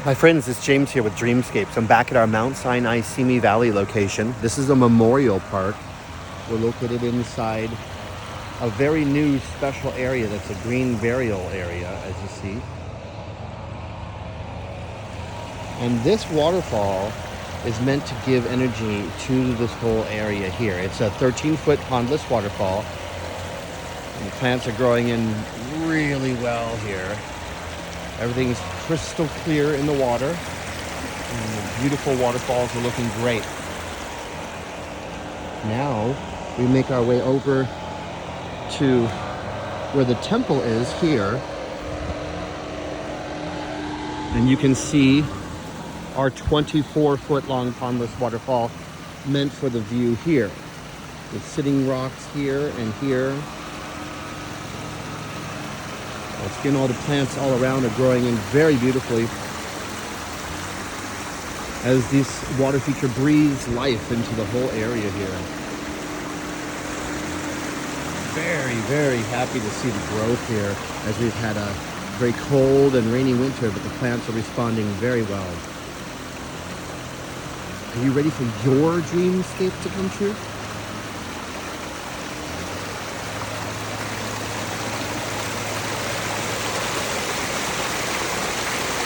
Hi friends, it's James here with Dreamscapes. I'm back at our Mount Sinai Simi Valley location. This is a memorial park. We're located inside a very new special area that's a green burial area, as you see. And this waterfall is meant to give energy to this whole area here. It's a 13-foot pondless waterfall. And the plants are growing in really well here. Everything's crystal clear in the water. And the beautiful waterfalls are looking great. Now we make our way over to where the temple is here. And you can see our 24-foot long pondless waterfall meant for the view here. With sitting rocks here and here. Again, all the plants all around are growing in very beautifully as this water feature breathes life into the whole area here. Very, very happy to see the growth here as we've had a very cold and rainy winter, but the plants are responding very well. Are you ready for your dreamscape to come true?